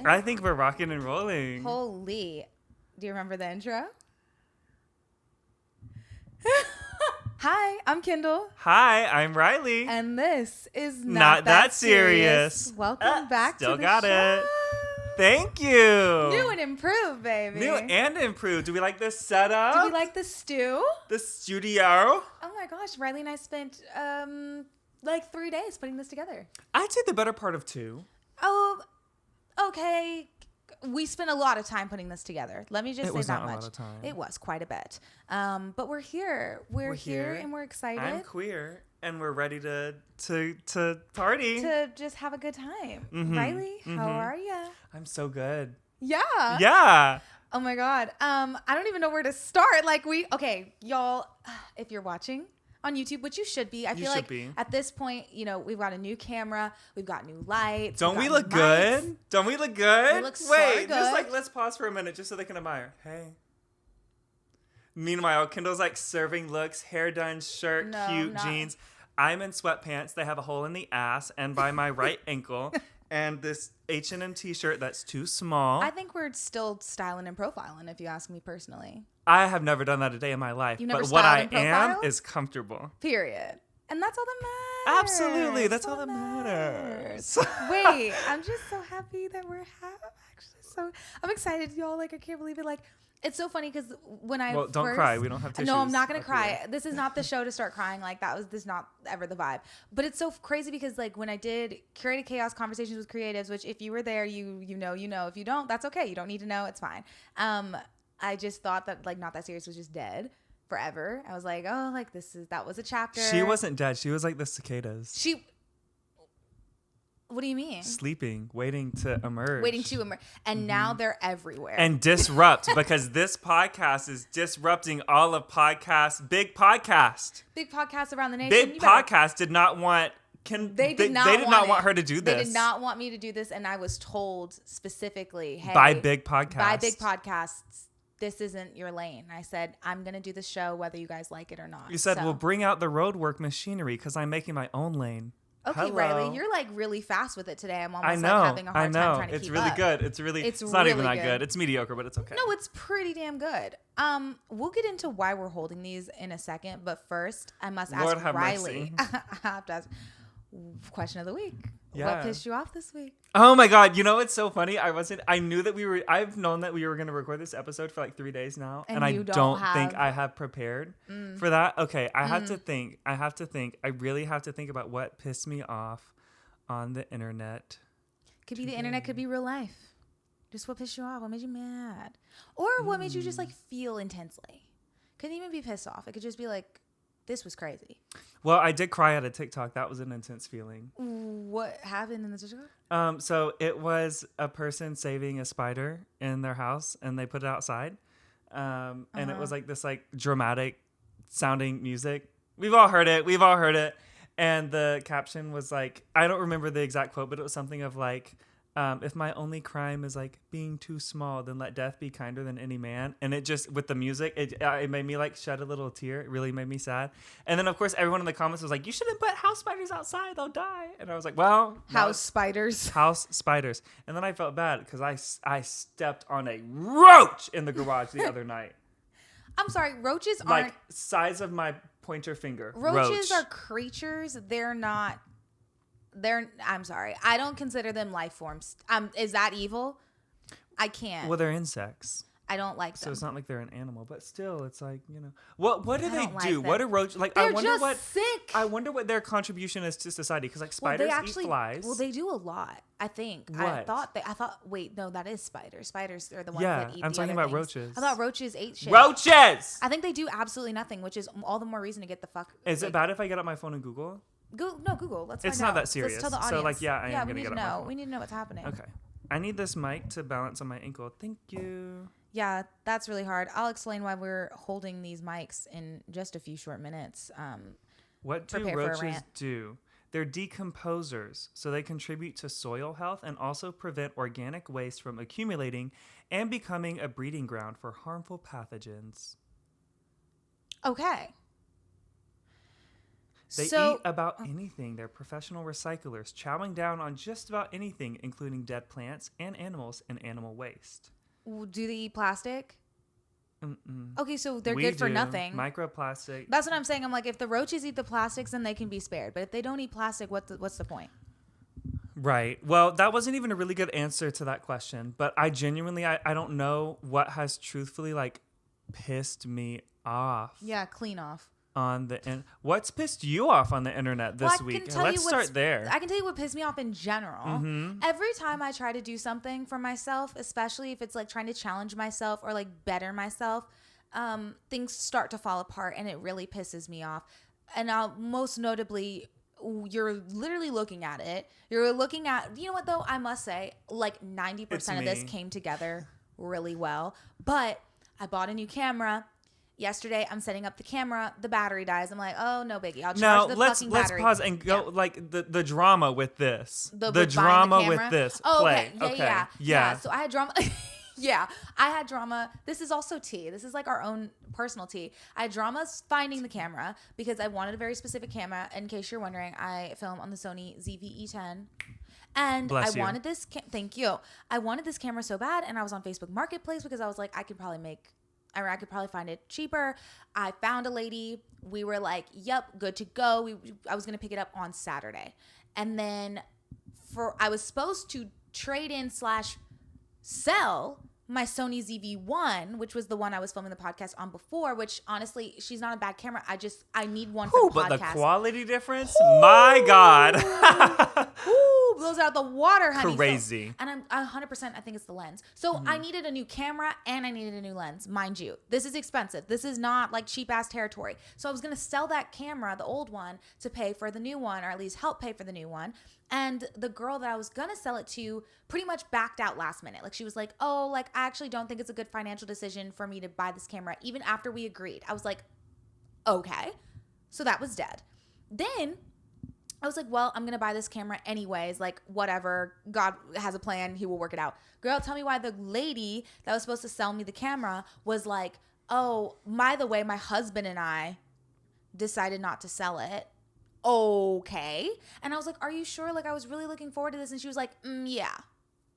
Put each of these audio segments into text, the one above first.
I think we're rocking and rolling. Holy. Do you remember the intro? Hi, I'm Kyndal. Hi, I'm Riley. And this is Not That Serious. Welcome back to Still the got show. it. Thank you. New and improved, baby. New and improved. Do we like this setup? Do we like the stew? The studio? Oh my gosh, Riley and I spent like 3 days putting this together. I'd say the better part of 2. Oh, okay. We spent a lot of time putting this together. Let me just say that much. It was not a lot of time. It was quite a bit. But we're here. We're here and we're excited. I'm queer and we're ready to party. To just have a good time. Mm-hmm. Riley, how are you? I'm so good. Yeah. Yeah. Oh my God. I don't even know where to start. Okay, y'all, if you're watching on YouTube, which you should be. I feel like at this point, we've got a new camera, we've got new lights. Don't we look good? Don't we look good? We look so Wait, good. let's pause for a minute just so they can admire. Hey. Meanwhile, Kyndal's serving looks, hair done, shirt, cute jeans. I'm in sweatpants. They have a hole in the ass and by my right ankle. And this H&M t-shirt that's too small. I think we're still styling and profiling, if you ask me personally. I have never done that a day in my life. You never but what I styled and profiled? am is comfortable. Period. And that's all that matters. Absolutely. That's all that matters. Wait, I'm just so happy that I'm excited, y'all. I can't believe it. It's so funny because when don't cry. We don't have tissues. No, I'm not going to cry. This is not the show to start crying. This is not ever the vibe. But it's so crazy because when I did Curated Chaos Conversations with Creatives, which if you were there, you know. If you don't, that's okay. You don't need to know. It's fine. I just thought that Not That Serious was just dead forever. I was like, oh, that was a chapter. She wasn't dead. She was like the cicadas. What do you mean? Sleeping, waiting to emerge. And now they're everywhere. And disrupt, because this podcast is disrupting all of podcasts. Big podcast. Big podcasts around the nation. Big podcast did not want... They did not want her to do this. They did not want me to do this, and I was told specifically, hey... By big podcasts. By big podcasts, this isn't your lane. I said, I'm going to do the show whether you guys like it or not. You said, well, bring out the roadwork machinery, because I'm making my own lane. Okay, hello. Riley, you're really fast with it today. I'm almost having a hard time trying to keep really up. Good. It's not even that good. It's mediocre, but it's okay. No, it's pretty damn good. We'll get into why we're holding these in a second, but first I must ask Riley. I have to ask question of the week. Yeah. What pissed you off this week? Oh my God. It's so funny. I've known that we were going to record this episode for 3 days now. And I don't think I have prepared for that. Okay. I have to think. I really have to think about what pissed me off on the internet. Could be the internet, could be real life. Just what pissed you off? What made you mad? Or what made you just feel intensely? Couldn't even be pissed off. It could just be this was crazy. Well, I did cry at a TikTok. That was an intense feeling. What happened in the TikTok? So it was a person saving a spider in their house, and they put it outside. And it was this dramatic sounding music. We've all heard it. And the caption was I don't remember the exact quote, but it was something of if my only crime is being too small, then let death be kinder than any man. And it just, with the music, it made me shed a little tear. It really made me sad. And then of course everyone in the comments was you shouldn't put house spiders outside, they'll die. And I was well, house spiders. And then I felt bad because I stepped on a roach in the garage the other night. I'm sorry, roaches aren't size of my pointer finger. Roaches are creatures. I'm sorry. I don't consider them life forms. Is that evil? I can't. Well, they're insects. I don't like them. So it's not they're an animal, but still, it's what do they do? Them. What do roaches They're sick. I wonder what their contribution is to society, because spiders eat flies. Well, they do a lot. I think. What? I thought. Wait, no, that is spiders. Spiders are the ones that eat. I'm talking about roaches. I thought roaches ate shit. Roaches. I think they do absolutely nothing, which is all the more reason to get the fuck. Is it bad if I get up my phone and Google? Google. Let's find out. It's not that serious. Let's tell the audience. So I am gonna get up my phone. We need to know what's happening. Okay. I need this mic to balance on my ankle. Thank you. Yeah, that's really hard. I'll explain why we're holding these mics in just a few short minutes. What do roaches do? They're decomposers, so they contribute to soil health and also prevent organic waste from accumulating and becoming a breeding ground for harmful pathogens. Okay. They eat about anything. They're professional recyclers, chowing down on just about anything, including dead plants and animals and animal waste. Do they eat plastic? Mm-mm. Okay, so they're good for nothing. Microplastic. That's what I'm saying. I'm like, if the roaches eat the plastics, then they can be spared. But if they don't eat plastic, what's the point? Right. Well, that wasn't even a really good answer to that question. But I genuinely, I don't know what has truthfully like pissed me off. Yeah, clean off. What's pissed you off on the internet this week? Let's start there. I can tell you what pissed me off in general. Mm-hmm. Every time I try to do something for myself, especially if it's like trying to challenge myself or like better myself, things start to fall apart and it really pisses me off. And most notably, you're literally looking at it. You're looking at, you know what though? I must say like 90% of this came together really well. But I bought a new camera. Yesterday, I'm setting up the camera. The battery dies. I'm like, oh, no biggie. I'll charge the fucking battery. Let's pause and go like the drama with this. The drama with this. Oh, play. Okay. Yeah. So I had drama. Yeah, I had drama. This is also tea. This is like our own personal tea. I had drama finding the camera because I wanted a very specific camera. In case you're wondering, I film on the Sony ZV-E10. And wanted this. Thank you. I wanted this camera so bad, and I was on Facebook Marketplace because I was like, I could probably find it cheaper. I found a lady. We were like, yep, good to go. I was going to pick it up on Saturday. And then I was supposed to trade in / sell my Sony ZV-1, which was the one I was filming the podcast on before, which honestly, she's not a bad camera. I need one for the podcast. But the quality difference, my God. Blows out the water, honey. Crazy. So, and I'm 100%, I think it's the lens. So I needed a new camera and I needed a new lens. Mind you, this is expensive. This is not like cheap ass territory. So I was going to sell that camera, the old one, to pay for the new one, or at least help pay for the new one. And the girl that I was going to sell it to pretty much backed out last minute. Like she was like, oh, like I actually don't think it's a good financial decision for me to buy this camera. Even after we agreed, I was like, okay. So that was dead. Then I was like, well, I'm going to buy this camera anyways. Like, whatever. God has a plan. He will work it out. Girl, tell me why the lady that was supposed to sell me the camera was like, oh, by the way, my husband and I decided not to sell it. Okay. And I was like, are you sure? Like, I was really looking forward to this. And she was like, yeah.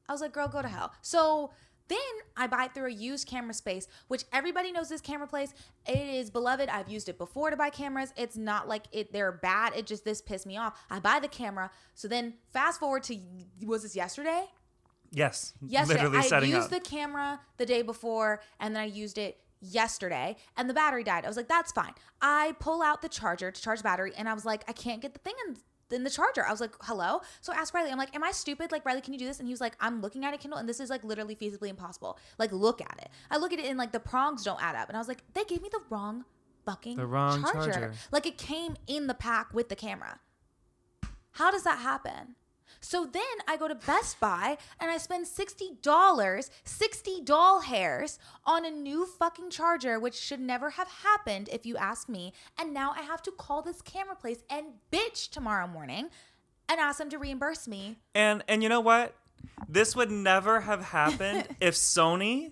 I was like, girl, go to hell. So then I buy it through a used camera space, which everybody knows this camera place. It is beloved. I've used it before to buy cameras. It's not like they're bad. It just, this pissed me off. I buy the camera. So then fast forward to, was this yesterday? Yes. Yesterday. Literally setting I used the camera the day before, and then I used it yesterday, and the battery died. I was like, that's fine. I pull out the charger to charge battery, and I was like, I can't get the thing in the charger. I was like, hello? So I asked Riley, I'm like, am I stupid? Like, Riley, can you do this? And he was like, I'm looking at it, Kyndal, and this is like literally feasibly impossible. Like, look at it. I look at it and like the prongs don't add up. And I was like, they gave me the wrong fucking charger. Like, it came in the pack with the camera. How does that happen? So then I go to Best Buy and I spend $60, 60 doll hairs on a new fucking charger, which should never have happened if you ask me. And now I have to call this camera place and bitch tomorrow morning and ask them to reimburse me. And you know what? This would never have happened if Sony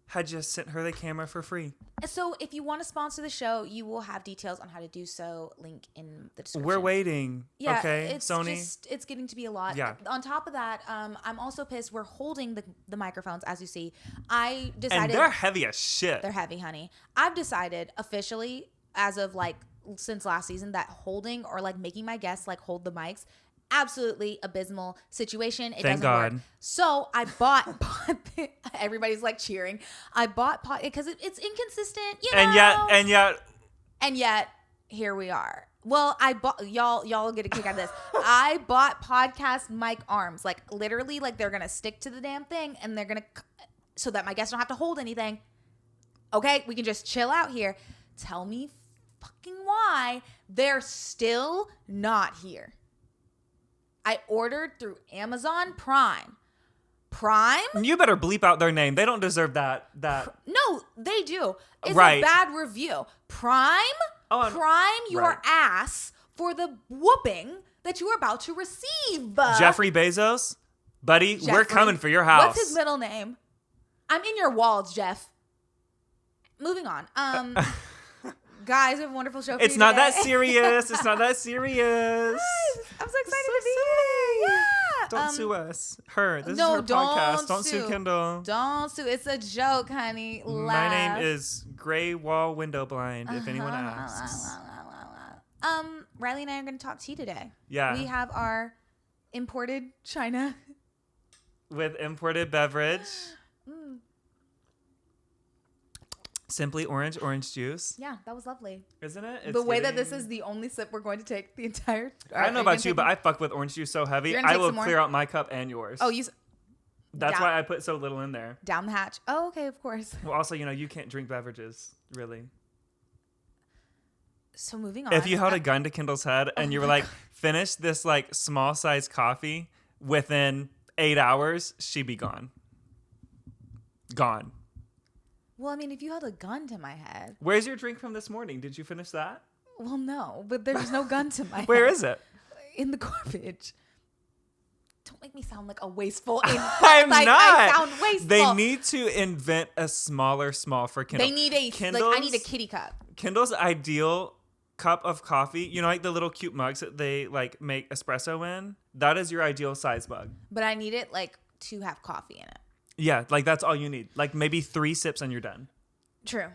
had just sent her the camera for free. So if you want to sponsor the show, you will have details on how to do so. Link in the description. We're waiting. Yeah, okay, Sony. It's getting to be a lot. Yeah. On top of that, I'm also pissed. We're holding the microphones, as you see. I decided. And they're heavy as shit. They're heavy, honey. I've decided officially, as of like since last season, that holding or like making my guests like hold the mics, absolutely abysmal situation. It Thank doesn't God. work. So I bought everybody's like cheering. I bought because it's inconsistent, you know. And yet here we are. Well, I bought y'all get a kick out of this. I bought podcast mic arms, like literally, like they're gonna stick to the damn thing, and they're gonna so that my guests don't have to hold anything. Okay, we can just chill out here. Tell me fucking why they're still not here. I ordered through Amazon Prime. You better bleep out their name. They don't deserve that. No, they do. It's right. a bad review. Prime your ass for the whooping that you are about to receive. Jeffrey Bezos, buddy, we're coming for your house. What's his middle name? I'm in your walls, Jeff. Moving on. Guys, we have a wonderful show for It's you not today. that serious. It's not that serious. Guys, I'm so excited So to be here. Yeah. Don't sue us. This no, is her podcast. Don't sue. sue Kyndal. Don't sue. It's a joke, honey. My name Laugh. is Gray Wall Window Blind, if anyone asks. Riley and I are going to talk tea today. Yeah. We have our imported China. With imported beverage. Simply orange juice. Yeah, that was lovely. Isn't it? The way that this is the only sip we're going to take the entire... I don't know about you, but I fuck with orange juice so heavy, I will clear out my cup and yours. Oh, That's why I put so little in there. Down the hatch. Oh, okay, of course. Well, also, you can't drink beverages, really. So moving on. If you held a gun to Kyndal's head and you were like, finish this like small size coffee within 8 hours, she'd be gone. Gone. Well, I mean, if you held a gun to my head. Where's your drink from this morning? Did you finish that? Well, no, but there's no gun to my head. Where is it? In the garbage. Don't make me sound like a wasteful. I'm not. I sound wasteful. They need to invent a smaller small for Kyndal. They need I need a kitty cup. Kyndal's ideal cup of coffee, like the little cute mugs that they like make espresso in. That is your ideal size mug. But I need it like to have coffee in it. Yeah, like that's all you need. Like maybe 3 sips and you're done. True.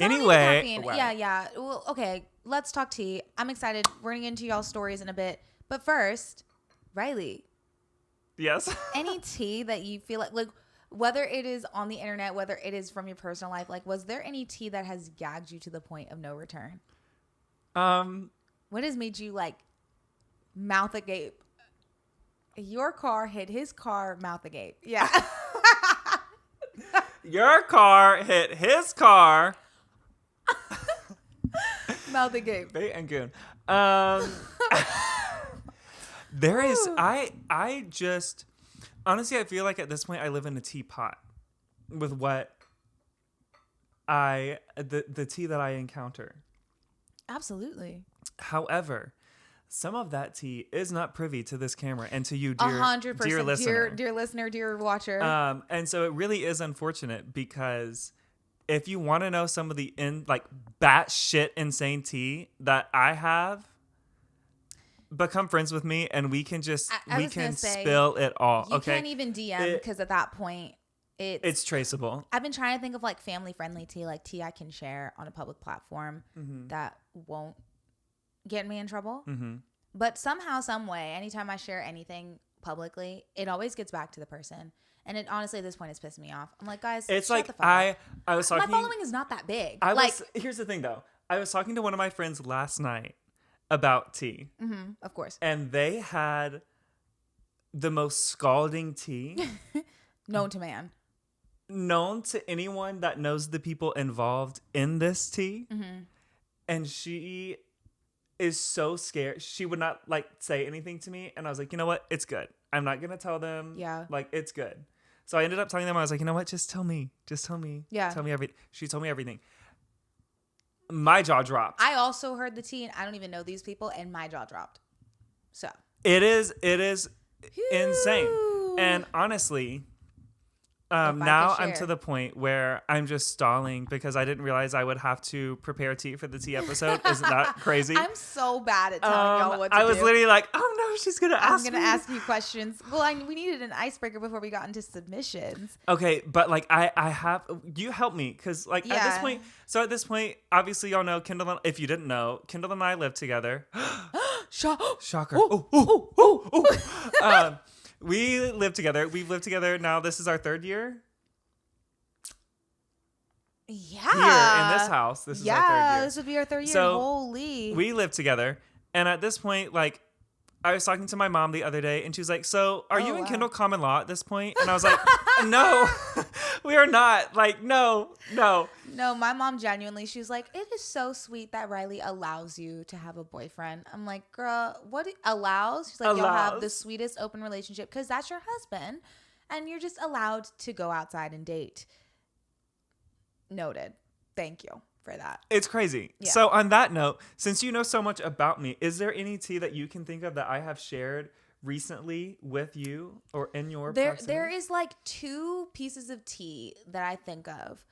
Anyway, wow. Yeah. Well, okay. Let's talk tea. I'm excited. We're gonna get into y'all's stories in a bit. But first, Riley. Yes. Any tea that you feel like whether it is on the internet, whether it is from your personal life, like was there any tea that has gagged you to the point of no return? What has made you like mouth agape? Your car hit his car, mouth agape. Yeah. Your car hit his car. Mouth agape. Bait and goon. There is I just honestly I feel like at this point I live in a teapot with what the tea that I encounter. Absolutely. However, some of that tea is not privy to this camera and to you, dear 100%, dear listener. dear listener, dear watcher. And so it really is unfortunate because if you want to know some of the batshit insane tea that I have, become friends with me and we can just spill it all. You okay, can't even DM because at that point it's traceable. I've been trying to think of like family friendly tea, like tea I can share on a public platform that won't get me in trouble. But somehow, some way, anytime I share anything publicly, it always gets back to the person. And it honestly, at this point, is pissing me off. I'm like, guys, it's shut like the fuck up. I was talking. My following is not that big. Here's the thing, though. I was talking to one of my friends last night about tea. Of course. And they had the most scalding tea known to man. Known to anyone that knows the people involved in this tea. And she is so scared. She would not say anything to me. And I was like, you know what? It's good. I'm not going to tell them. Yeah. It's good. So I ended up telling them, I was like, you know what? Just tell me. Just tell me. Yeah. Tell me everything. She told me everything. My jaw dropped. I also heard the tea and I don't even know these people and my jaw dropped. So. It is insane. And honestly, now I'm to the point where I'm just stalling because I didn't realize I would have to prepare tea for the tea episode. Isn't that crazy? I'm so bad at telling y'all what to do. I was literally like, oh no, she's going to ask me. I'm going to ask you questions. Well, we needed an icebreaker before we got into submissions. Okay, but I have, you help me because at this point, obviously y'all know Kyndal, if you didn't know, Kyndal and I live together. Shocker. We live together. We've lived together now. This is our 3rd year. Yeah. Here in this house. This is our 3rd year. This would be our 3rd year. So holy. We live together. And at this point, I was talking to my mom the other day and she was like, so are you and Kyndal common law at this point? And I was like, no, we are not. No. No, my mom genuinely, she was like, it is so sweet that Riley allows you to have a boyfriend. I'm like, girl, what allows? She's like, you'll have the sweetest open relationship because that's your husband and you're just allowed to go outside and date. Noted. Thank you for that. It's crazy. Yeah. So on that note, since you know so much about me, is there any tea that you can think of that I have shared recently with you or in your proximity? There is 2 pieces of tea that I think of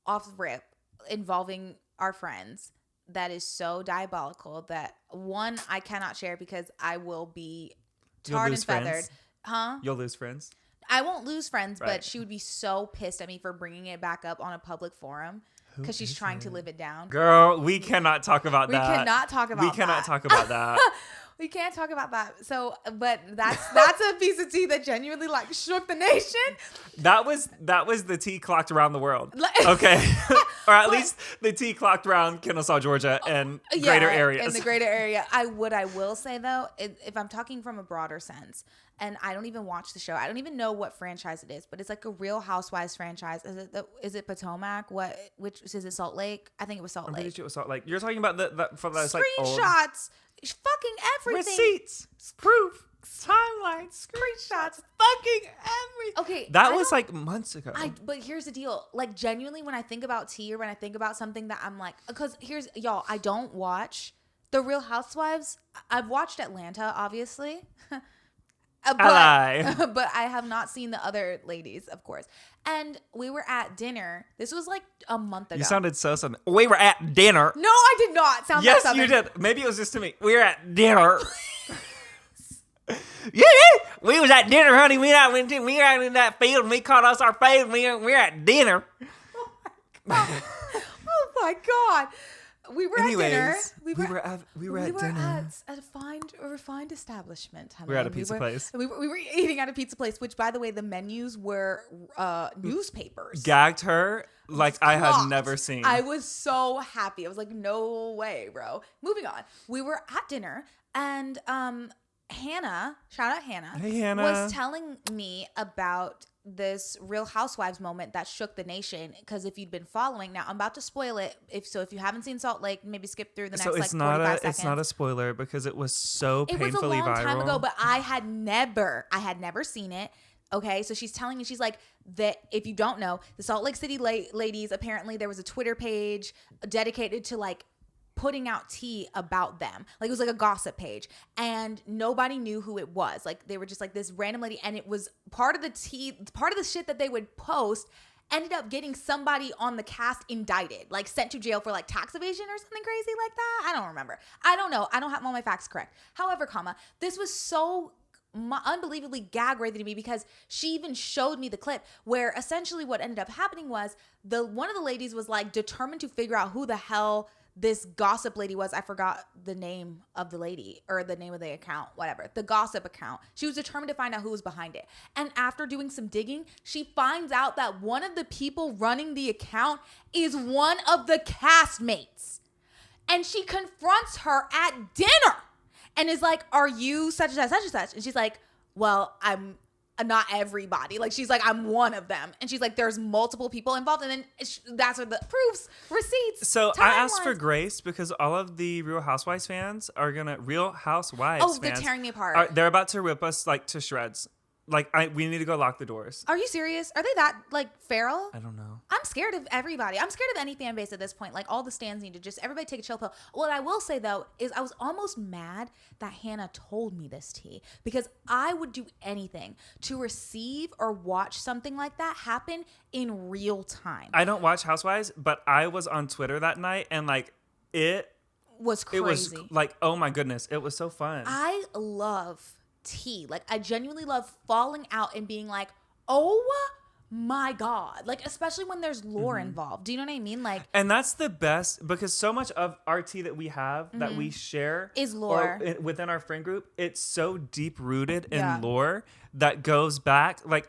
off rip involving our friends that is so diabolical that one, I cannot share because I will be tarred and feathered. Friends. Huh? You'll lose friends. I won't lose friends, Right. but she would be so pissed at me for bringing it back up on a public forum because she's trying to live it down. Girl, we cannot talk about that. We cannot talk about that. We cannot talk about that. We can't talk about that. So, but that's a piece of tea that genuinely like shook the nation. That was the tea clocked around the world. Okay. Or at least the tea clocked around Kennesaw, Georgia and greater areas. In the greater area. I will say though, if I'm talking from a broader sense, and I don't even watch the show. I don't even know what franchise it is, but it's like a Real Housewives franchise. Is it Potomac? Which is it Salt Lake? I think it was Salt Lake. I'm pretty sure it was Salt Lake. You're talking about the for those like old screenshots, fucking everything, receipts, proof, timelines, screenshots, fucking everything. Okay, that was like months ago. But here's the deal. Like genuinely, when I think about tea or when I think about something that I'm like, because here's y'all, I don't watch the Real Housewives. I've watched Atlanta, obviously. But I have not seen the other ladies, of course. And we were at dinner. This was like a month ago. You sounded so Southern. We were at dinner. No, I did not sound that Southern. Yes, you did. Maybe it was just to me. We were at dinner. Yeah, we was at dinner, honey. We were out in that field and we caught us our food. We're at dinner. Oh my God. We were at dinner. We were at a refined establishment. Honey. We were at a pizza place. We were eating at a pizza place, which, by the way, the menus were newspapers. Gagged her like I had never seen. I was so happy. I was like, no way, bro. Moving on. We were at dinner, and Hannah, shout out Hannah, hey, Hannah, was telling me about this Real Housewives moment that shook the nation. Because if you'd been following, now I'm about to spoil it. If you haven't seen Salt Lake, maybe skip through the next 45 seconds. It's not a spoiler because it was so painfully viral. It was a long time ago, but I had never seen it. Okay, so she's telling me, she's like, that if you don't know, the Salt Lake City ladies, apparently there was a Twitter page dedicated to like putting out tea about them. Like it was like a gossip page and nobody knew who it was. Like they were just like this random lady, and it was part of the shit that they would post ended up getting somebody on the cast indicted, like sent to jail for like tax evasion or something crazy like that. I don't remember. I don't know. I don't have all my facts correct. However, this was so unbelievably gag worthy to me because she even showed me the clip where essentially what ended up happening was one of the ladies was like determined to figure out who the hell this gossip lady was. I forgot the name of the lady or the name of the account, whatever. The gossip account. She was determined to find out who was behind it. And after doing some digging, she finds out that one of the people running the account is one of the castmates. And she confronts her at dinner and is like, "Are you such and such, such and such?" And she's like, "Well, I'm not everybody." Like, she's like, "I'm one of them." And she's like, "There's multiple people involved." And then that's where the proofs, receipts. So I asked for grace because all of the Real Housewives fans are Real Housewives fans. They're tearing me apart. They're about to rip us like to shreds. Like we need to go lock the doors. Are you serious? Are they that like feral? I don't know. I'm scared of everybody. I'm scared of any fan base at this point. Like all the stands need to just everybody take a chill pill. What I will say though is I was almost mad that Hannah told me this tea because I would do anything to receive or watch something like that happen in real time. I don't watch Housewives, but I was on Twitter that night and like it was crazy. It was like, oh my goodness, it was so fun. I love tea. Like I genuinely love falling out and being like, oh my God. Like especially when there's lore involved. Do you know what I mean? Like, and that's the best because so much of our tea that we have that we share is lore within our friend group. It's so deep rooted in lore that goes back. Like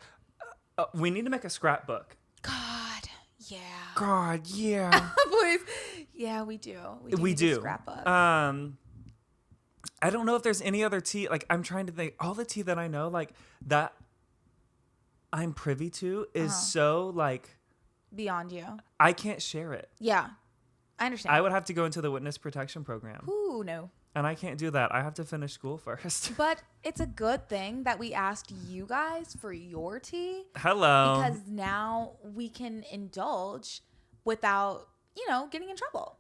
we need to make a scrapbook. God, yeah. God, yeah. Please. Yeah, we do. We do. A scrapbook. I don't know if there's any other tea. Like, I'm trying to think. All the tea that I know, like, that I'm privy to is so, like... beyond you. I can't share it. Yeah. I understand. I would have to go into the witness protection program. Ooh, no. And I can't do that. I have to finish school first. But it's a good thing that we asked you guys for your tea. Hello. Because now we can indulge without, getting in trouble.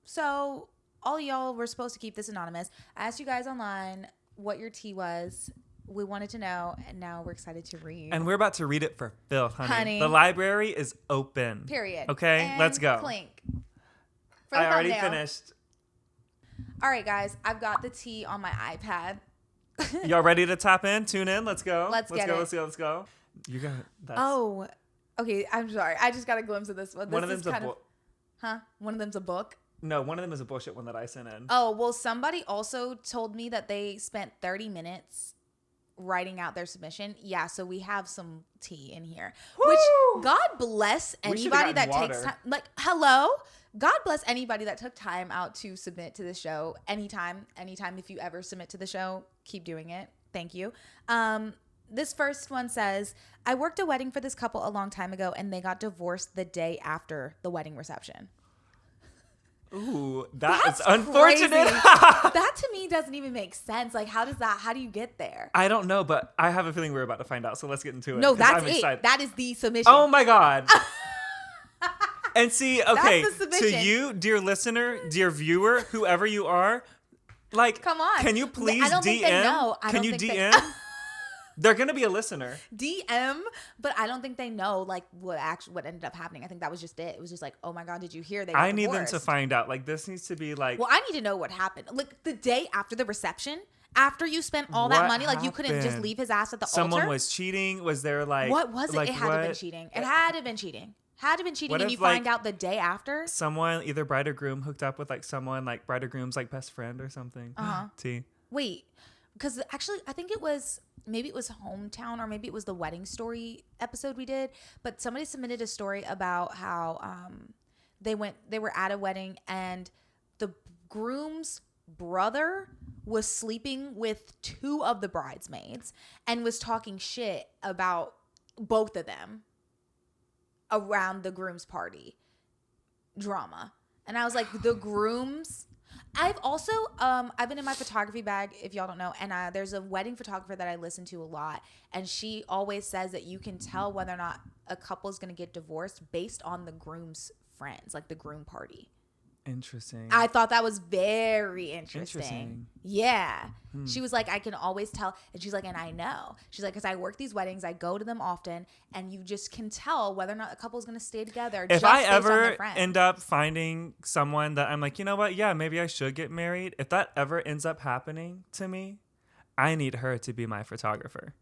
So... all y'all were supposed to keep this anonymous. I asked you guys online what your tea was. We wanted to know, and now we're excited to read. And we're about to read it for filth, honey. The library is open. Period. Okay, and let's go. Clink. For the I already thumbnail. finished. All right, guys. I've got the tea on my iPad. Y'all ready to tap in? Tune in. Let's go. Let's get go. it. Let's go. You got that's Oh, okay. I'm sorry. I just got a glimpse of this one. one of them's a book. One of them's a book. No, one of them is a bullshit one that I sent in. Oh, well, somebody also told me that they spent 30 minutes writing out their submission. Yeah, so we have some tea in here. Woo! Which, God bless We should've anybody gotten that water. takes time. Like, hello? God bless anybody that took time out to submit to the show. Anytime, if you ever submit to the show, keep doing it. Thank you. This first one says, I worked a wedding for this couple a long time ago, and they got divorced the day after the wedding reception. Ooh, that's That's unfortunate. crazy. That to me doesn't even make sense. Like, how do you get there? I don't know, but I have a feeling we're about to find out. So let's get into it. No, 'cause that's I'm it. excited. That is the submission. Oh my God. And see, okay, That's the to submission. you, dear listener, dear viewer, whoever you are, like, Come on. can you please I don't DM? think they know. Can you DM? They're gonna be a listener. DM, but I don't think they know like what ended up happening. I think that was just it. It was just like, oh my God, did you hear they got I need them divorced? to find out. Like, this needs to be like. Well, I need to know what happened. Like the day after the reception, after you spent all that What money, like you couldn't just happened? leave his ass at the Someone altar. was cheating. Was there like. What was it? Like, It had to have been what? cheating. It had to have been cheating. Had to have been cheating, What and if, you find like, out the day after. Someone, either bride or groom, hooked up with like someone, like bride or groom's like best friend or something. T. Wait, because actually, I think maybe it was Hometown or maybe it was the wedding story episode we did. But somebody submitted a story about how they were at a wedding and the groom's brother was sleeping with two of the bridesmaids and was talking shit about both of them around the groom's party drama. And I was like, the groom's. I've also I've been in my photography bag, if y'all don't know, and there's a wedding photographer that I listen to a lot, and she always says that you can tell whether or not a couple is going to get divorced based on the groom's friends, like the groom party. Interesting. I thought that was very interesting. Interesting. Yeah. She was like, I can always tell. And she's like, and I know. She's like, because I work these weddings, I go to them often, and you just can tell whether or not a couple is going to stay together. If just I based on their ever friends. end up finding someone that I'm like, you know what? Yeah, maybe I should get married. If that ever ends up happening to me, I need her to be my photographer.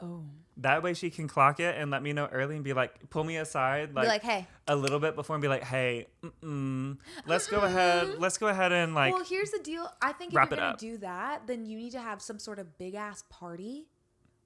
Oh. That way she can clock it and let me know early and be like, pull me aside, Be like, hey. a little bit before and be like, hey, let's go ahead and like. Well, here's the deal. I think if wrap you're it going up. to do that, then you need to have some sort of big ass party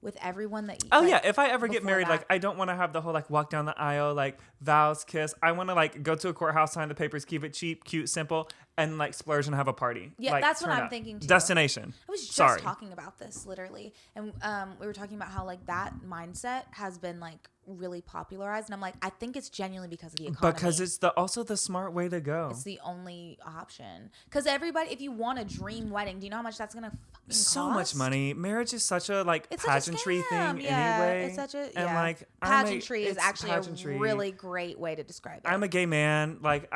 with everyone that you Oh like, yeah, if I ever get before married, that. like I don't want to have the whole like walk down the aisle, like vows, kiss. I want to like go to a courthouse, sign the papers, keep it cheap, cute, simple, and like splurge and have a party. Yeah, Like, that's what turn I'm up. thinking, too. Destination. I was just Sorry. talking about this literally, and we were talking about how like that mindset has been like really popularized, and I'm like, I think it's genuinely because of the economy. Because it's also the smart way to go. It's the only option. Because everybody, if you want a dream wedding, do you know how much that's gonna fucking So cost? much money. Marriage is such a like It's such a pageantry scam. thing Yeah, anyway. it's such a and like pageantry is it's actually pageantry. a really great way to describe it. I'm a gay man. Like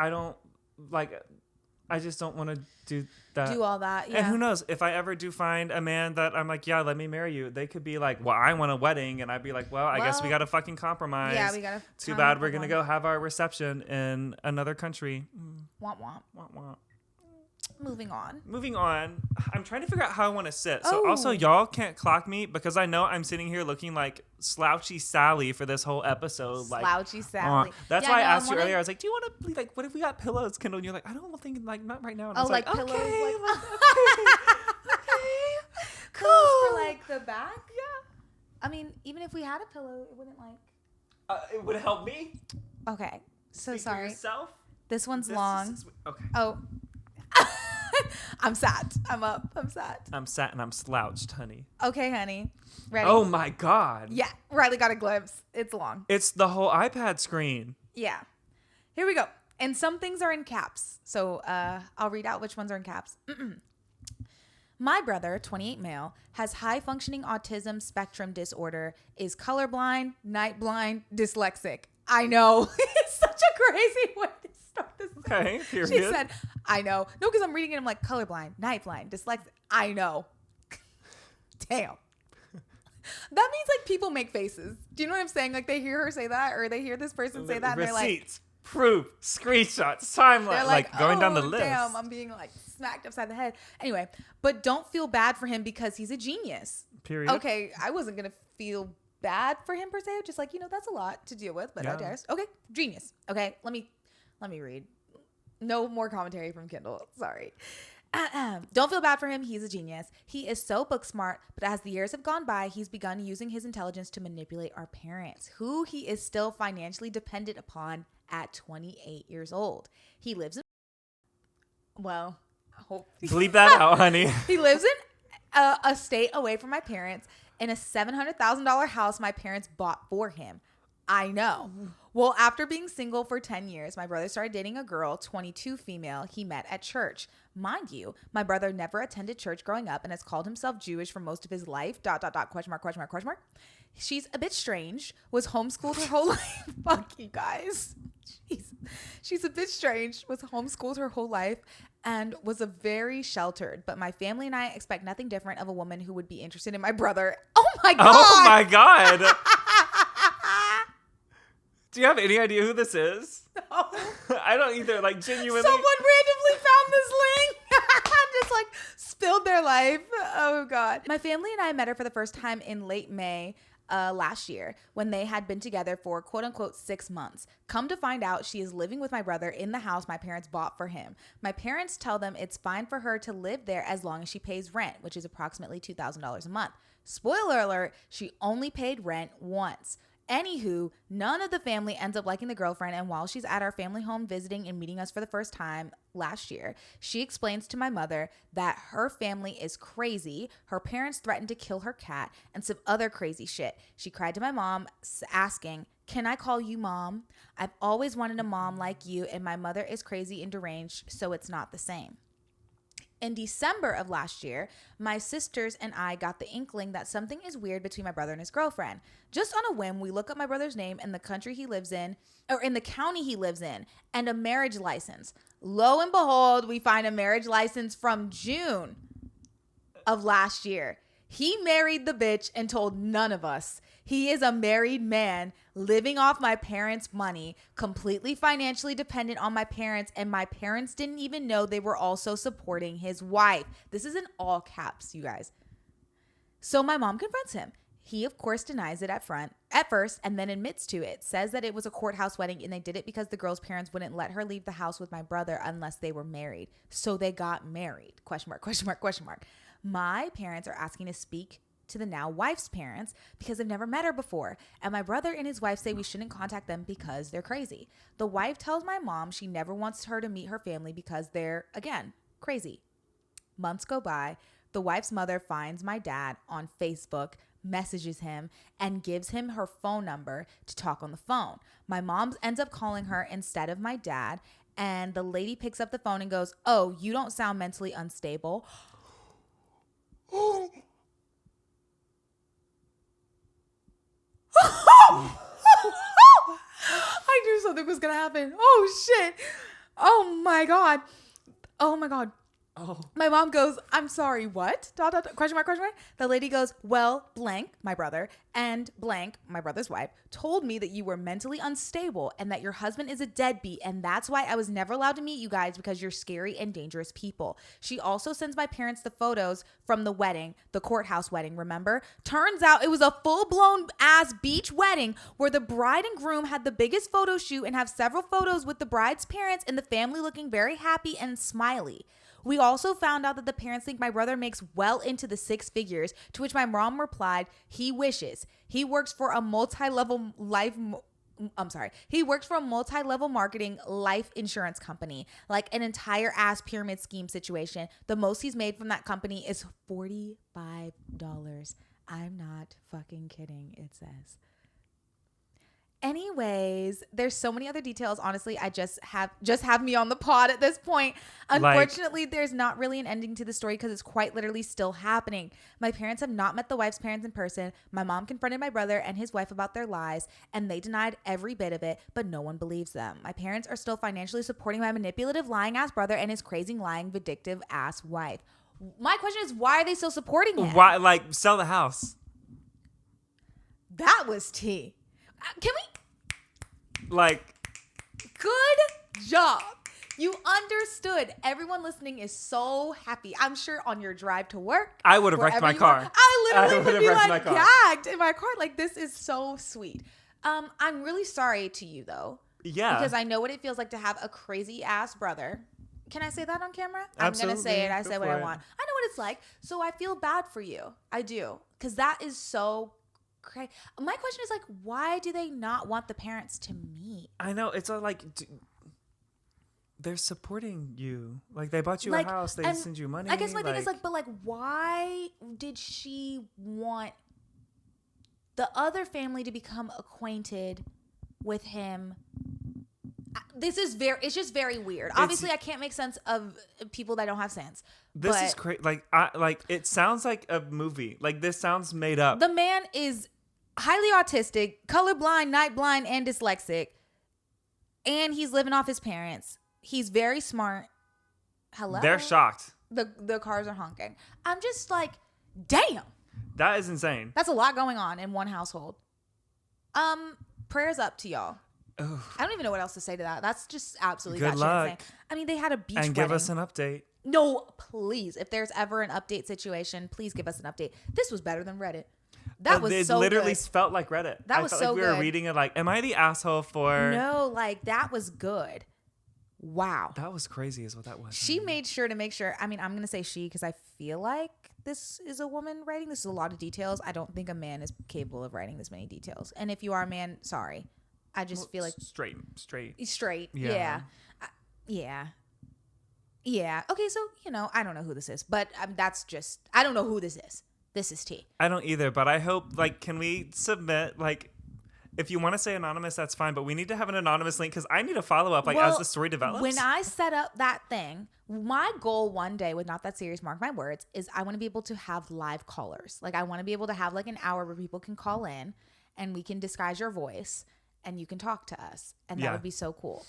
I just don't want to do that. Do all that, yeah. And who knows, if I ever do find a man that I'm like, yeah, let me marry you, they could be like, well, I want a wedding, and I'd be like, well, I guess we gotta fucking compromise. Yeah, we gotta. Too bad we're gonna go have our reception in another country. Womp womp. Wah, wah. Moving on. Moving on, I'm trying to figure out how I want to sit. So Oh. also, y'all can't clock me because I know I'm sitting here looking like slouchy Sally for this whole episode. Like, Slouchy Sally. that's Yeah, why I no, asked you wanting- earlier. I was like, do you want to like, what if we got pillows, Kyndal? And you're like, I don't think like not right now. And I Oh, was like like, pillows, okay, like- okay, Pillows cool. for like the back. Yeah. I mean, even if we had a pillow, it wouldn't like. It would help me. Okay. So Speak for sorry. yourself. This one's This long. is- okay. Oh. I'm sat. I'm up. I'm sat. I'm sat and I'm slouched, honey. Okay, honey. Ready? Oh my God. Yeah. Riley got a glimpse. It's long. It's the whole iPad screen. Yeah. Here we go. And some things are in caps. So I'll read out which ones are in caps. My brother, 28 male, has high functioning autism spectrum disorder, is colorblind, night blind, dyslexic. I know. It's such a crazy way to start this. Okay, period. She said, I know. No, because I'm reading it. I'm like, colorblind, night blind, dyslexic. I know. Damn. That means like people make faces. Do you know what I'm saying? Like they hear her say that, or they hear this person say that, and they're like, Receipts. proof, screenshots, timeline, They're like going down the list. Damn, I'm being like smacked upside the head. Anyway, but don't feel bad for him because he's a genius. Period. Okay, I wasn't gonna feel bad for him per se. Just like, that's a lot to deal with, but I guess. Okay, genius. Okay, let me read. No more commentary from Kyndal. Sorry. Don't feel bad for him. He's a genius. He is so book smart, but as the years have gone by, he's begun using his intelligence to manipulate our parents, who he is still financially dependent upon at 28 years old. He lives in, well, I hope bleep that out, honey. He lives in a state away from my parents in a $700,000 house my parents bought for him. I know. Well, after being single for 10 years, my brother started dating a girl, 22 female, he met at church. Mind you, my brother never attended church growing up and has called himself Jewish for most of his life. ... Question mark. She's a bit strange, was homeschooled her whole life. Fuck you guys. She's a bit strange, was homeschooled her whole life, and was a very sheltered. But my family and I expect nothing different of a woman who would be interested in my brother. Oh my God. Oh my God. Do you have any idea who this is? No. I don't either. Like, genuinely. Someone randomly found this link. Just like spilled their life. Oh God. My family and I met her for the first time in late May last year when they had been together for quote unquote 6 months. Come to find out, she is living with my brother in the house my parents bought for him. My parents tell them it's fine for her to live there as long as she pays rent, which is approximately $2,000 a month. Spoiler alert, she only paid rent once. Anywho, none of the family ends up liking the girlfriend, and while she's at our family home visiting and meeting us for the first time last year, she explains to my mother that her family is crazy, her parents threatened to kill her cat, and some other crazy shit. She cried to my mom asking, "Can I call you mom? I've always wanted a mom like you, and my mother is crazy and deranged, so it's not the same." In December of last year, my sisters and I got the inkling that something is weird between my brother and his girlfriend. Just on a whim, we look up my brother's name and the country he lives in, or in the county he lives in, and a marriage license. Lo and behold, we find a marriage license from June of last year. He married the bitch and told none of us. He is a married man living off my parents' money, completely financially dependent on my parents, and my parents didn't even know they were also supporting his wife. This is in all caps, you guys. So my mom confronts him. He, of course, denies it at first and then admits to it, says that it was a courthouse wedding and they did it because the girl's parents wouldn't let her leave the house with my brother unless they were married. So they got married. ... My parents are asking to speak to the now wife's parents because they've never met her before. And my brother and his wife say we shouldn't contact them because they're crazy. The wife tells my mom she never wants her to meet her family because they're, again, crazy. Months go by. The wife's mother finds my dad on Facebook, messages him, and gives him her phone number to talk on the phone. My mom ends up calling her instead of my dad, and the lady picks up the phone and goes, "Oh, you don't sound mentally unstable." I knew something was gonna happen. Oh shit. Oh my God. Oh my God. Oh. My mom goes, "I'm sorry, what? ... Question mark. The lady goes, "Well, blank, my brother, and blank, my brother's wife, told me that you were mentally unstable and that your husband is a deadbeat, and that's why I was never allowed to meet you guys because you're scary and dangerous people." She also sends my parents the photos from the wedding, the courthouse wedding, remember? Turns out it was a full-blown ass beach wedding where the bride and groom had the biggest photo shoot and have several photos with the bride's parents and the family looking very happy and smiley. We also found out that the parents think my brother makes well into the 6 figures, to which my mom replied, he wishes. He works for a multi-level marketing life insurance company, like an entire ass pyramid scheme situation. The most he's made from that company is $45. I'm not fucking kidding, it says. Anyways, there's so many other details. Honestly, I just have me on the pod at this point. Unfortunately, there's not really an ending to the story because it's quite literally still happening. My parents have not met the wife's parents in person. My mom confronted my brother and his wife about their lies, and they denied every bit of it, but no one believes them. My parents are still financially supporting my manipulative, lying-ass brother and his crazy, lying, vindictive-ass wife. My question is, why are they still supporting him? Why, like, sell the house? That was tea. Can we? Like, Good job. You understood. Everyone listening is so happy. I'm sure on your drive to work. I would have wrecked my car. I literally would be like gagged in my car. Like, this is so sweet. I'm really sorry to you though. Yeah. Because I know what it feels like to have a crazy ass brother. Can I say that on camera? Absolutely. I'm going to say it. I say what I want. I know what it's like. So I feel bad for you. I do. Because that is so crazy. My question is like, why do they not want the parents to meet? I know. It's like... they're supporting you. Like, they bought you a house. They send you money. I guess my thing is like, but like, why did she want the other family to become acquainted with him? It's just very weird. Obviously, I can't make sense of people that don't have sense. This is crazy. Like, it sounds like a movie. Like, this sounds made up. The man is highly autistic, colorblind, night blind, and dyslexic. And he's living off his parents. He's very smart. Hello? They're shocked. The cars are honking. I'm just like, damn. That is insane. That's a lot going on in one household. Prayers up to y'all. Ugh. I don't even know what else to say to that. That's just absolutely good luck. insane. I mean, they had a beach wedding. And give us an update. No, please. If there's ever an update situation, please give us an update. This was better than Reddit. That was it so literally good. felt like Reddit. That was felt so like we good. were reading it like, am I the asshole for... No, like, that was good. Wow. That was crazy is what that was. She made sure to make sure. I mean, I'm going to say she because I feel like this is a woman writing. This is a lot of details. I don't think a man is capable of writing this many details. And if you are a man, sorry. I just feel like... Straight. Yeah. Yeah. Okay, so, I don't know who this is. But that's just... I don't know who this is. This is T. I don't either. But I hope, like, can we submit, like... If you want to say anonymous, that's fine, but we need to have an anonymous link because I need a follow-up as the story develops. When I set up that thing, my goal one day with Not That Serious, mark my words, is I want to be able to have live callers. Like, I want to be able to have like an hour where people can call in and we can disguise your voice and you can talk to us. And that would be so cool.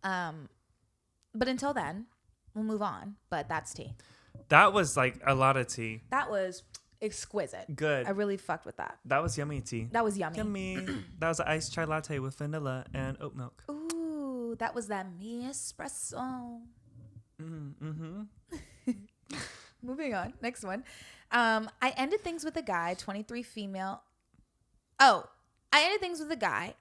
But until then, we'll move on. But that's tea. That was like a lot of tea. That was... exquisite. Good. I really fucked with that. That was yummy tea. That was yummy. Yummy. That was an iced chai latte with vanilla and oat milk. Ooh, that was that me espresso. Mm-hmm. Moving on. Next one. I ended things with a guy, 23 female. Oh, I ended things with a guy,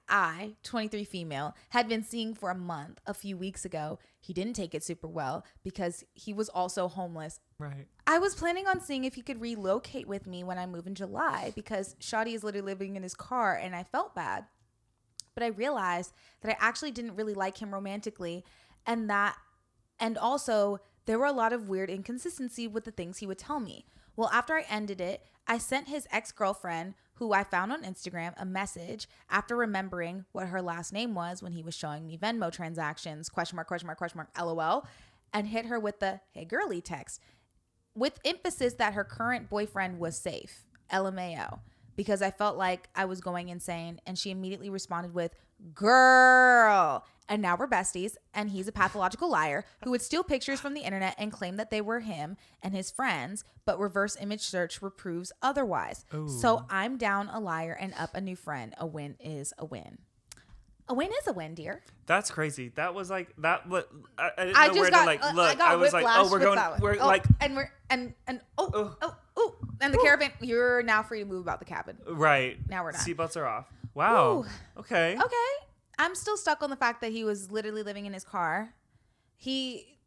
23 female, had been seeing for a month a few weeks ago. He didn't take it super well because he was also homeless. Right. I was planning on seeing if he could relocate with me when I move in July because Shawty is literally living in his car and I felt bad. But I realized that I actually didn't really like him romantically and also there were a lot of weird inconsistency with the things he would tell me. Well, after I ended it, I sent his ex-girlfriend, who I found on Instagram, a message after remembering what her last name was when he was showing me Venmo transactions, ? LOL, and hit her with the "Hey girly" text with emphasis that her current boyfriend was safe, LMAO, because I felt like I was going insane. And she immediately responded with, "Girl." And now we're besties, and he's a pathological liar who would steal pictures from the internet and claim that they were him and his friends, but reverse image search proves otherwise. Ooh. So I'm down a liar and up a new friend. A win is a win. A win is a win, dear. That's crazy. That was like that. I didn't know where to like look. I was like, oh, we're going. We're like, and the caravan. You're now free to move about the cabin. Right. Now we're not. Seatbelts are off. Wow. Ooh. Okay. I'm still stuck on the fact that he was literally living in his car.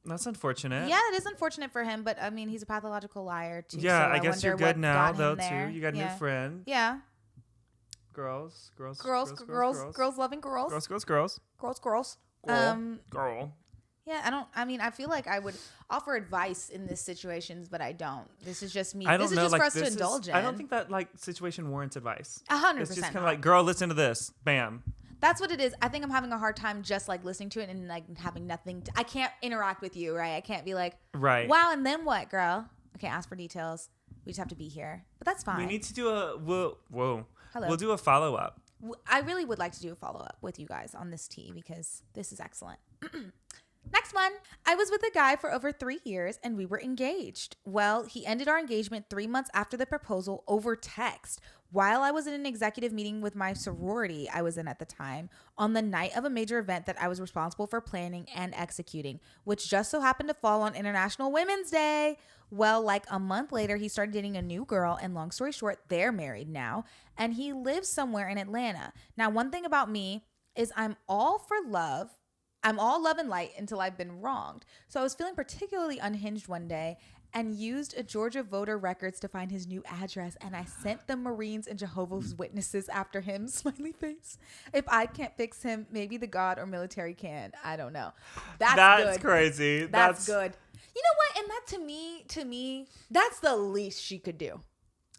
That's unfortunate. Yeah, it is unfortunate for him, but I mean, he's a pathological liar too. Yeah, so I guess you're good now though too. You got a yeah. new friend. Yeah. Girls loving girls. Girls. Girl. Yeah, I feel like I would offer advice in this situations, but I don't. This is just me. I don't this is know, just like, for us to indulge in. I don't think that like situation warrants advice. 100%. It's just kind of like, girl, listen to this. Bam. That's what it is. I think I'm having a hard time just like listening to it and like having nothing. I can't interact with you, right? I can't be like, right. Wow, and then what, girl? I can't ask for details. We just have to be here. But that's fine. We need to do a whoa. Hello. We'll do a follow up. I really would like to do a follow up with you guys on this tea because this is excellent. Next one. I was with a guy for over 3 years and we were engaged. Well, he ended our engagement 3 months after the proposal over text while I was in an executive meeting with my sorority I was in at the time on the night of a major event that I was responsible for planning and executing, which just so happened to fall on International Women's Day. Well, like a month later, he started dating a new girl, and long story short, they're married now, and he lives somewhere in Atlanta. Now, one thing about me is I'm all for love. I'm all love and light until I've been wronged. So I was feeling particularly unhinged one day and used a Georgia voter records to find his new address. And I sent the Marines and Jehovah's Witnesses after him, smiley face. If I can't fix him, maybe the God or military can. I don't know. That's good. crazy. That's good. You know what? And that to me, that's the least she could do.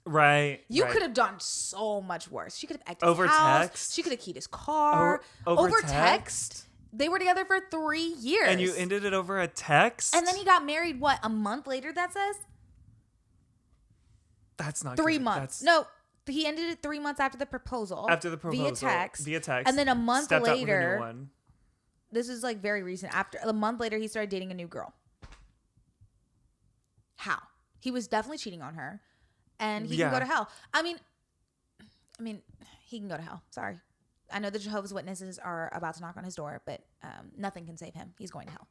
Right. You right. could have done so much worse. She could have exited Over his house. text? She could have keyed his car. Over text. They were together for 3 years. And you ended it over a text? And then he got married, what, a month later, that says? That's not 3 good. months. No, he ended it 3 months after the proposal. After the proposal. Via text. And then a month stepped out with a new later, one. this is like very recent. After a month later, he started dating a new girl. How? He was definitely cheating on her. And he can go to hell. I mean, he can go to hell. Sorry. I know the Jehovah's Witnesses are about to knock on his door, but nothing can save him. He's going to hell.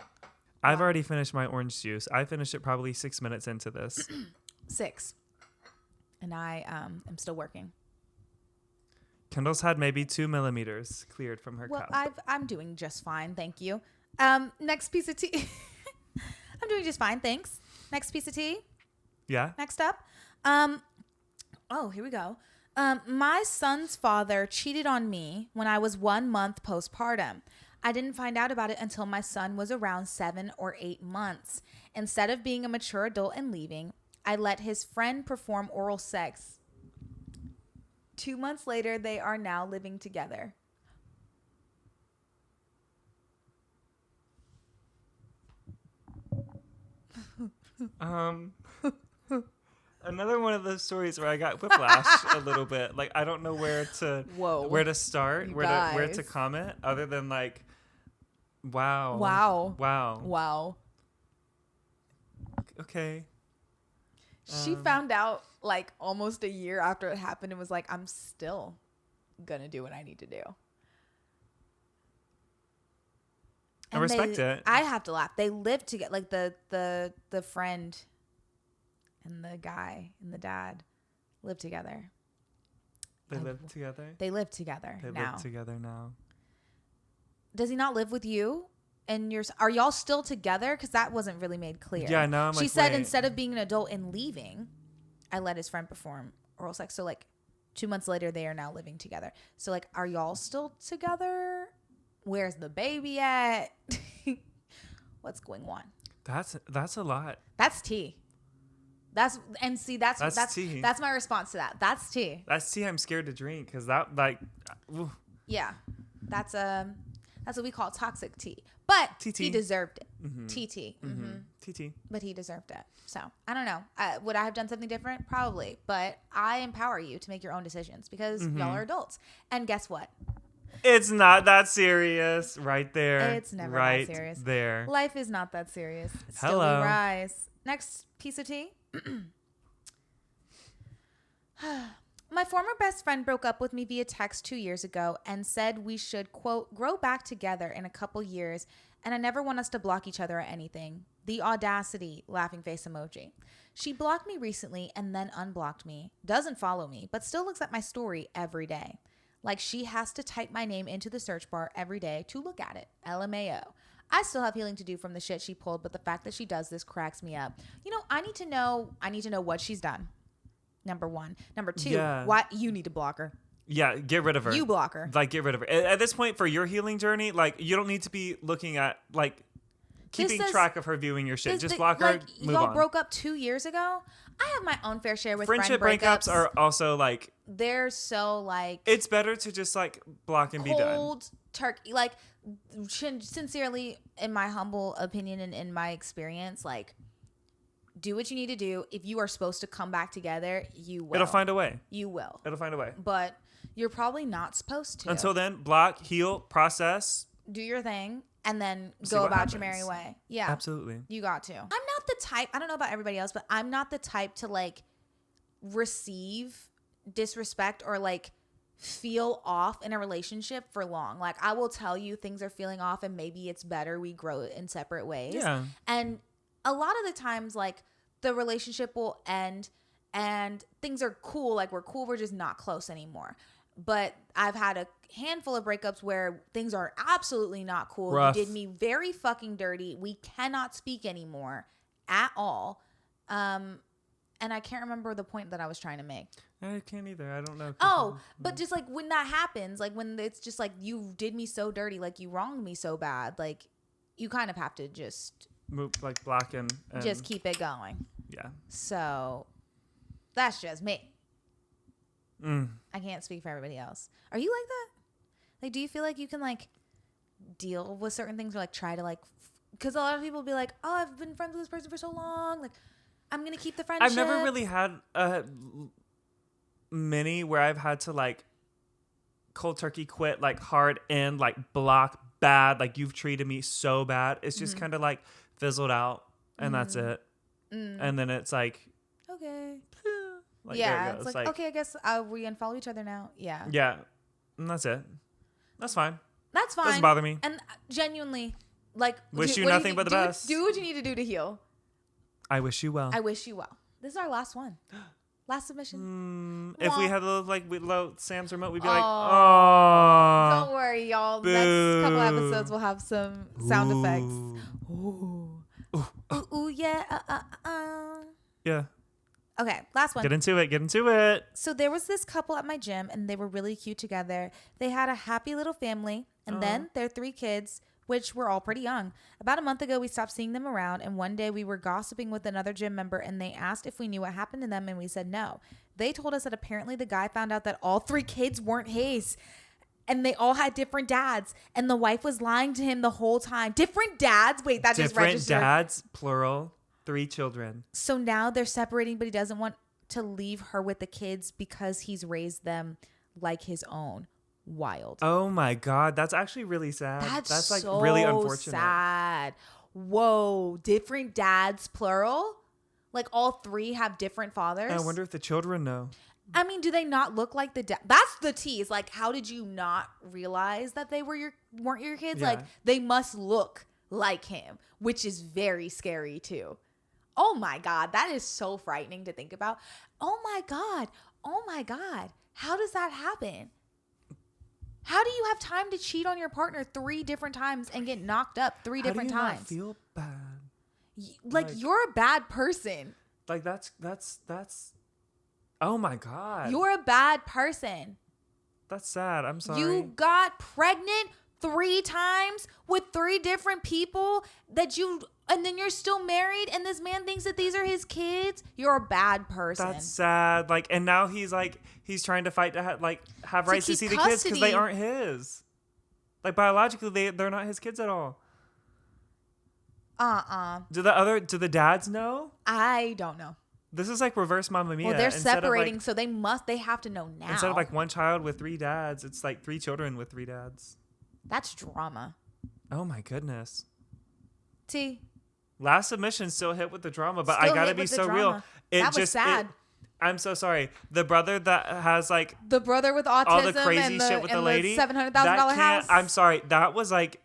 I've already finished my orange juice. I finished it probably 6 minutes into this. 6. And I am still working. Kyndal's had maybe 2 millimeters cleared from her cup. I'm doing just fine. Thank you. Next piece of tea. I'm doing just fine. Thanks. Next piece of tea. Yeah. Next up. Here we go. My son's father cheated on me when I was 1 month postpartum. I didn't find out about it until my son was around 7 or 8 months. Instead of being a mature adult and leaving, I let his friend perform oral sex. 2 months later, they are now living together. Another one of those stories where I got whiplash a little bit. Like, I don't know where to start, where to comment, other than like, wow. Okay. She found out like almost a year after it happened and was like, I'm still gonna do what I need to do. I respect it. I have to laugh. They live together, like the friend and the guy and the dad live together. They live together? They live together now. They live together now. Does he not live with you? And are y'all still together? Because that wasn't really made clear. Yeah, no, She said instead of being an adult and leaving, I let his friend perform oral sex. So like 2 months later, they are now living together. So like, are y'all still together? Where's the baby at? What's going on? That's a lot. That's tea. That's tea. That's my response to that. That's tea. That's tea I'm scared to drink because that like. Ooh. Yeah, that's what we call toxic tea. But TT. he deserved it. Mm-hmm. TT. Mm-hmm. TT. But he deserved it. So I don't know. Would I have done something different? Probably. But I empower you to make your own decisions because y'all are adults. And guess what? It's not that serious. Right there. It's never right that serious. There. Life is not that serious. Hello. Still we rise. Next piece of tea. My former best friend broke up with me via text 2 years ago and said we should, quote, grow back together in a couple years, and I never want us to block each other or anything. The audacity, laughing face emoji. She blocked me recently and then unblocked me, doesn't follow me, but still looks at my story every day. Like she has to type my name into the search bar every day to look at it. LMAO. I still have healing to do from the shit she pulled, but the fact that she does this cracks me up. You know, I need to know what she's done. Number 1. Number 2, why you need to block her. Yeah, get rid of her. You block her. Like, get rid of her. At this point, for your healing journey, like, you don't need to be looking at, like, keeping track of her viewing your shit. Just block her, move on. Y'all broke up 2 years ago? I have my own fair share with friendship friend breakups. are also, like... They're so, like... It's better to just, like, block and be done. Cold turkey. Like, sincerely, in my humble opinion and in my experience, like... Do what you need to do. If you are supposed to come back together, you will. It'll find a way. You will. It'll find a way. But you're probably not supposed to. Until then, block, heal, process. Do your thing. and then See go what about your happens. merry way. Yeah. Absolutely. You got to. I'm not the type, I don't know about everybody else, but I'm not the type to like receive disrespect or like feel off in a relationship for long. Like I will tell you things are feeling off and maybe it's better we grow in separate ways. Yeah. And a lot of the times like the relationship will end and things are cool. Like we're cool. We're just not close anymore. But I've had a handful of breakups where things are absolutely not cool. Rough. You did me very fucking dirty. We cannot speak anymore at all. And I can't remember the point that I was trying to make. I can't either. I don't know. Oh, but just like when that happens, like when it's just like you did me so dirty, like you wronged me so bad, like you kind of have to just move like black and just keep it going. Yeah. So that's just me. Mm. I can't speak for everybody else. Are you like that? Like, do you feel like you can like deal with certain things or like try to like, because a lot of people be like, oh, I've been friends with this person for so long, like I'm gonna keep the friendship. I've never really had many where I've had to like cold turkey quit, like hard end, like block bad, like you've treated me so bad. It's just kind of like fizzled out and that's it. And then it's like, okay. like, Yeah, it's like, okay, I guess we unfollow each other now. Yeah. Yeah. And that's it. That's fine. That's fine. Doesn't bother me. And genuinely, like, Wish you nothing but the best. Do what you need to do to heal. I wish you well. I wish you well. This is our last one. Last submission. If we had low Sam's remote, we'd be like, oh. oh. Don't worry, y'all. Boo. Next couple episodes, we'll have some sound effects. Ooh. Ooh, yeah. Yeah. Okay, last one. Get into it. So there was this couple at my gym, and they were really cute together. They had a happy little family, and then their 3 kids, which were all pretty young. About a month ago, we stopped seeing them around, and one day we were gossiping with another gym member, and they asked if we knew what happened to them, and we said no. They told us that apparently the guy found out that all 3 kids weren't his, and they all had different dads, and the wife was lying to him the whole time. Different dads? Wait, that just registered. Different dads, plural, 3 children. So now they're separating, but he doesn't want to leave her with the kids because he's raised them like his own. Wild. Oh my God. That's actually really sad. That's like so really unfortunate. Sad. Whoa. Different dads, plural? Like all 3 have different fathers? I wonder if the children know. I mean, do they not look like the dad? That's the tease. Like, how did you not realize that they weren't your kids? Yeah. Like, they must look like him, which is very scary too. Oh my God. That is so frightening to think about. Oh my God. Oh my God. How does that happen? How do you have time to cheat on your partner 3 different times and get knocked up 3 different times? How do you not feel bad? Like you're a bad person. Like that's. Oh my God. You're a bad person. That's sad. I'm sorry. You got pregnant 3 times with 3 different people and then you're still married and this man thinks that these are his kids. You're a bad person. That's sad. Like, and now he's trying to fight to have rights to see the kids because they aren't his. Like biologically, they're not his kids at all. Do the dads know? I don't know. This is like reverse Mamma Mia. Well, they're separating, so they have to know now. Instead of like 1 child with 3 dads, it's like 3 children with 3 dads. That's drama. Oh my goodness. T. Last submission still hit with the drama, but Still I gotta hit be with the so drama. real. That was sad. I'm so sorry. The brother that has like the brother with autism all the crazy shit with the lady, $700,000 house. I'm sorry. That was like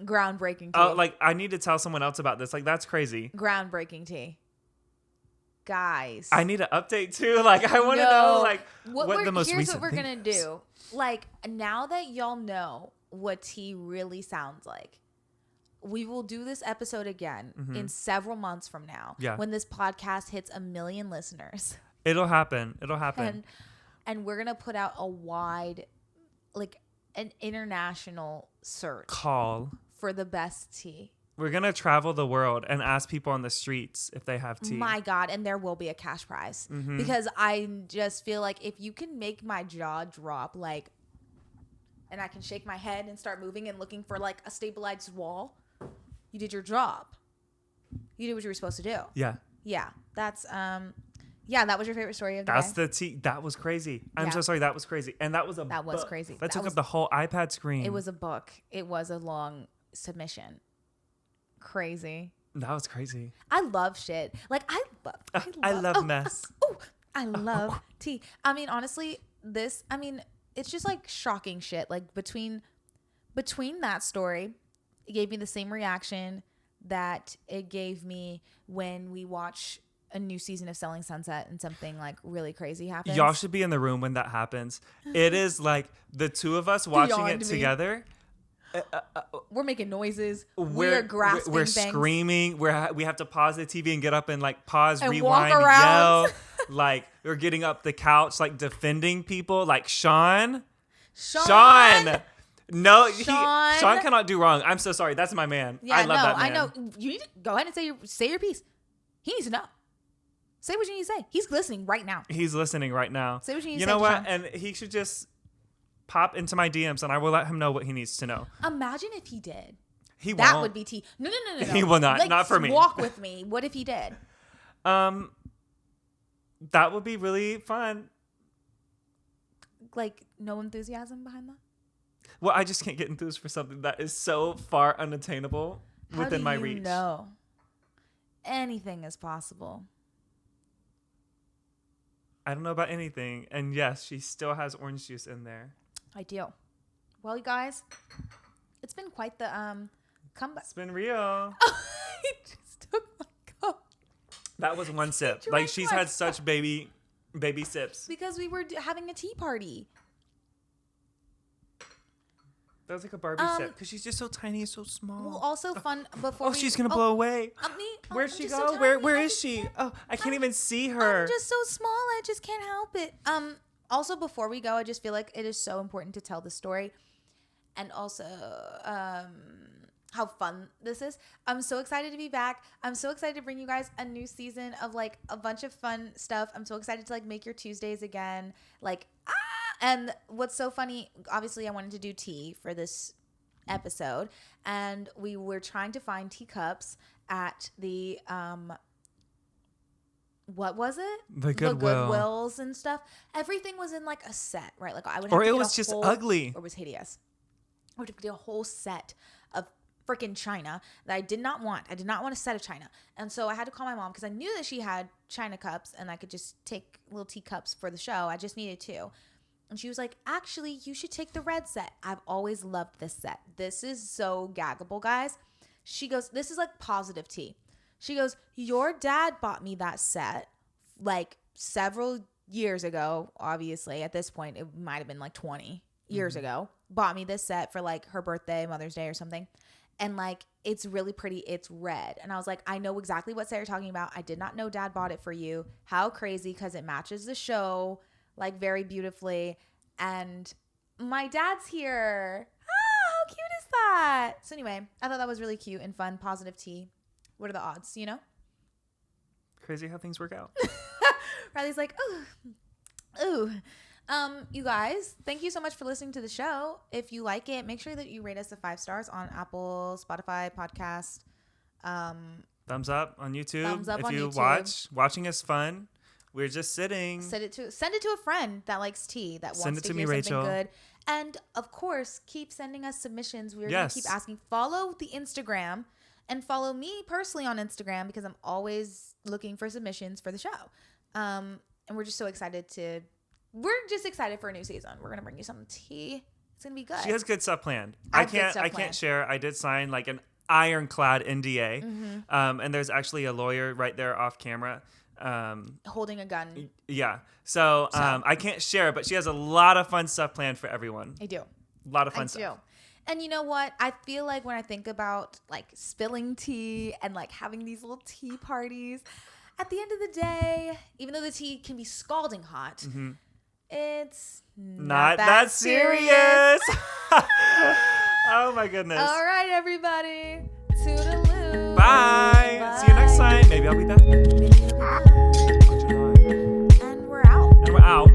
groundbreaking. Like I need to tell someone else about this. Like that's crazy. Groundbreaking tea. Guys, I need an update too. Like I want to know like what the most here's recent. Here's what we're gonna do. Like now that y'all know what tea really sounds like, we will do this episode again in several months from now. Yeah. When this podcast hits 1 million listeners. It'll happen. And we're gonna put out a wide, like an international search call for the best tea. We're gonna travel the world and ask people on the streets if they have tea. My God, and there will be a cash prize because I just feel like if you can make my jaw drop, like, and I can shake my head and start moving and looking for like a stabilized wall, you did your job. You did what you were supposed to do. Yeah. Yeah. That's yeah, that was your favorite story of the That's day? the tea. That was crazy. I'm so sorry. That was crazy. And that was a That was book. crazy. That took up the whole iPad screen. It was a book. It was a long submission. Crazy. That was crazy. I love shit. Like I love mess. I love tea. I mean, honestly, it's just like shocking shit. Like between that story, it gave me the same reaction that it gave me when we watch a new season of Selling Sunset and something like really crazy happens. Y'all should be in the room when that happens. It is like the two of us watching Beyond it me. Together. We're making noises. We're grasping We're things. screaming. We have to pause the TV and get up and like pause, And rewind, walk around. yell. Like we're getting up the couch, like defending people. Like Sean. No, Sean cannot do wrong. I'm so sorry. That's my man. Yeah, I love that man. I know. You need to go ahead and say your piece. He needs to know. Say what you need to say. He's listening right now. He's listening right now. Say what you need to You say. know what? Sean. And he should just pop into my DMs and I will let him know what he needs to know. Imagine if he did. He That won't. would be tea. No. He will not. Like, Not for me. Walk with me. What if he did? That would be really fun. Like no enthusiasm behind that? Well, I just can't get enthused for something that is so far unattainable within my reach. No. Anything is possible. I don't know about anything. And yes, she still has orange juice in there. I do. Well, you guys, it's been quite the comeback. It's been real. He just took my cup. That was one sip. Like she's had such baby sips. Because we were having a tea party. That was like a Barbie sip because she's just so tiny and so small. Well, also fun before she's gonna blow away. Where'd she go? Where is she? Oh, I can't even see her. I'm just so small. I just can't help it. Also, before we go, I just feel like it is so important to tell the story, and also how fun this is. I'm so excited to be back. I'm so excited to bring you guys a new season of like a bunch of fun stuff. I'm so excited to like make your Tuesdays again. Like and what's so funny, obviously I wanted to do tea for this episode, and we were trying to find teacups at the what was it? The Goodwill. Goodwills and stuff. Everything was in like a set, right? Like I would have Or to it get was just ugly. Or it was hideous. I would have to get a whole set of freaking china that I did not want. I did not want a set of china. And so I had to call my mom because I knew that she had china cups and I could just take little teacups for the show. I just needed two. And she was like, actually, you should take the red set. I've always loved this set. This is so gaggable, guys. She goes, this is like positive tea. She goes, your dad bought me that set like several years ago. Obviously, at this point, it might have been like 20 years ago. Bought me this set for like her birthday, Mother's Day or something. And like, it's really pretty. It's red. And I was like, I know exactly what set you're talking about. I did not know dad bought it for you. How crazy, because it matches the show like very beautifully. And my dad's here. How cute is that? So anyway, I thought that was really cute and fun. Positive tea. What are the odds, you know? Crazy how things work out. Riley's like, ooh. You guys, thank you so much for listening to the show. If you like it, make sure that you rate us 5 stars on Apple, Spotify, podcast. Thumbs up on YouTube. Thumbs up if on you YouTube. Watching is fun. We're just sitting. Send it to a friend that likes tea, that Send wants it to to me, hear Rachel. something good. And of course, keep sending us submissions. We're going to keep asking. Follow the Instagram and follow me personally on Instagram because I'm always looking for submissions for the show. And we're just so excited for a new season. We're going to bring you some tea. It's going to be good. She has good stuff planned. I I can't share. I did sign like an ironclad NDA. And there's actually a lawyer right there off camera. Holding a gun. Yeah. So I can't share, but she has a lot of fun stuff planned for everyone. I do. A lot of fun stuff. I do. And you know what? I feel like when I think about like spilling tea and like having these little tea parties, at the end of the day, even though the tea can be scalding hot, it's not that serious. Oh my goodness. All right, everybody. Toodaloo. Bye. Bye. See you next time. Maybe I'll be back. And we're out. And we're out.